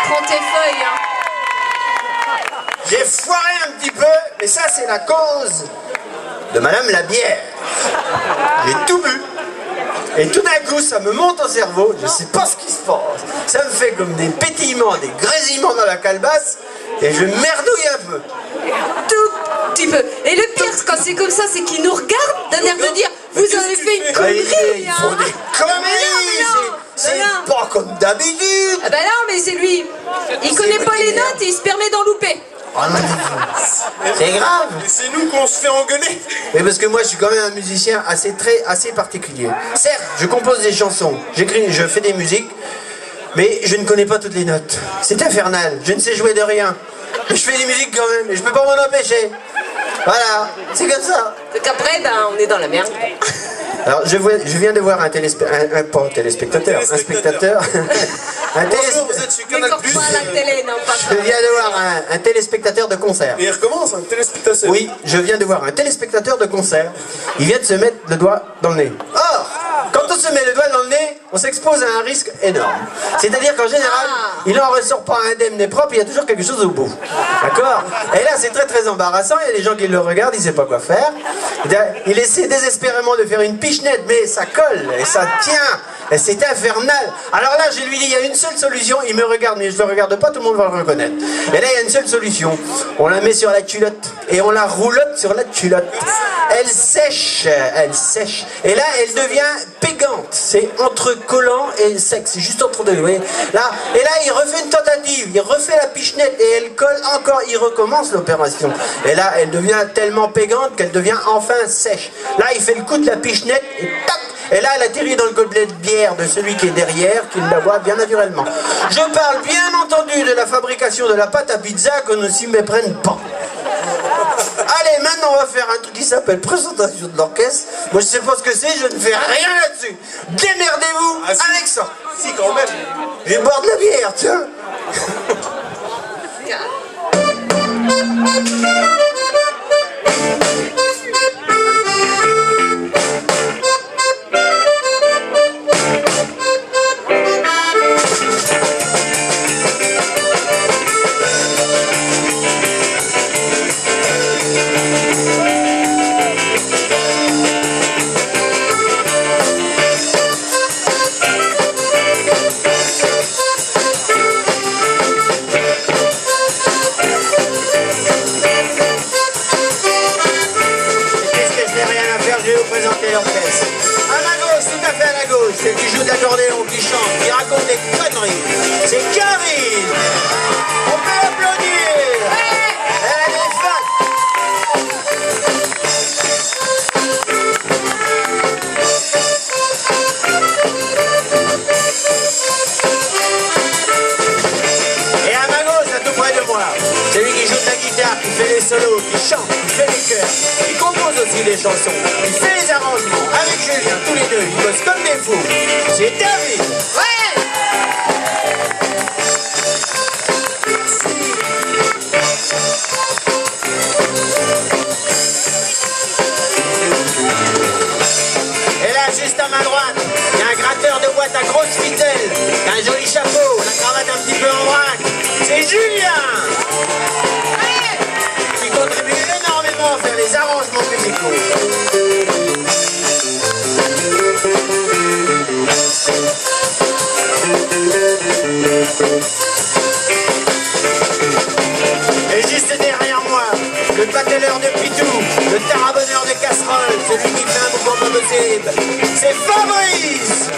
Prends tes feuilles, hein. J'ai foiré un petit peu, mais ça c'est la cause de Madame la bière. J'ai tout bu. Et tout d'un coup, ça me monte au cerveau, je sais pas ce qui se passe. Ça me fait comme des pétillements, des grésillements dans la calebasse, et je merdouille un peu. Tout petit peu. Et le pire, quand c'est comme ça, c'est qu'ils nous regardent d'un air de dire vous avez fait une connerie. Ils font des conneries. C'est pas comme d'habitude. Ah bah non, mais c'est lui. Il connaît pas les notes et il se permet d'en louper. Oh non, c'est grave. Et c'est nous qu'on se fait engueuler. Mais parce que moi je suis quand même un musicien assez particulier. Certes, je compose des chansons, j'écris, je fais des musiques, mais je ne connais pas toutes les notes. C'est infernal, je ne sais jouer de rien. Mais je fais des musiques quand même, et je peux pas m'en empêcher. Voilà, c'est comme ça. Donc après, ben, on est dans la merde. Alors je viens de voir un spectateur. Bonjour, vous êtes sur Canal+. Pas à la télé, non, pas Je viens de voir un téléspectateur de concert. Et il recommence, un téléspectateur. Oui, je viens de voir un téléspectateur de concert. Il vient de se mettre le doigt dans le nez. Or, quand on se met le doigt dans le nez, on s'expose à un risque énorme. C'est-à-dire qu'en général, il n'en ressort pas indemne et propre, il y a toujours quelque chose au bout. D'accord? Et là, c'est très embarrassant. Il y a des gens qui le regardent, ils ne savent pas quoi faire. Il essaie désespérément de faire une pichenette, mais ça colle et ça tient. Et c'est infernal. Alors là, je lui dis, il y a une seule solution. Il me regarde, mais je ne le regarde pas, tout le monde va le reconnaître. Et là, il y a une seule solution. On la met sur la culotte et on la roulotte sur la culotte. Elle sèche, elle sèche. Et là, elle devient pégante. C'est entre collant et sec. C'est juste entre deux. Vous voyez là, et là, il refait une tentative. Il refait la pichenette et elle colle encore. Il recommence l'opération. Et là, elle devient tellement pégante qu'elle devient enfin sèche. Là, il fait le coup de la pichenette et tac. Et là, elle atterrit dans le gobelet de bière de celui qui est derrière, qui la boit bien naturellement. Je parle bien entendu de la fabrication de la pâte à pizza, qu'on ne s'y méprenne pas. Allez, maintenant on va faire un truc qui s'appelle présentation de l'orchestre. Moi je sais pas ce que c'est, je ne fais rien là-dessus. Démerdez-vous avec ça. Si, quand même. Je vais boire de la bière, tiens. Celle qui joue de l'accordéon, qui chante, qui raconte des conneries. C'est Karine. On peut applaudir. Elle a des fans. Et à ma gauche, à tout près de moi, celui qui joue de la guitare, qui fait les solos, qui chante, qui fait les chœurs, qui compose aussi des chansons, qui fait les arrangements. Avec Julien, tous les deux, ils bossent comme des fous. C'est David. Ouais. Et là, juste à ma droite, il y a un gratteur de boîte à grosse fitelle, un joli chapeau, la cravate un petit peu en vrac. C'est Julien. Ouais. Qui contribue énormément à faire les arrangements musicaux. Et juste derrière moi, le bateleur de Pitou, le tarabonneur de casserole, celui qui fait un mouvement pas possible, c'est Fabrice.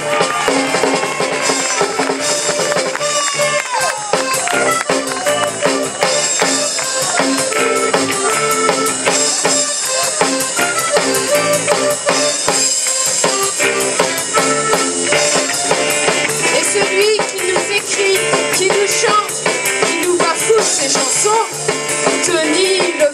Et celui qui nous écrit, qui nous chante, qui nous bafoue ses chansons, Tony le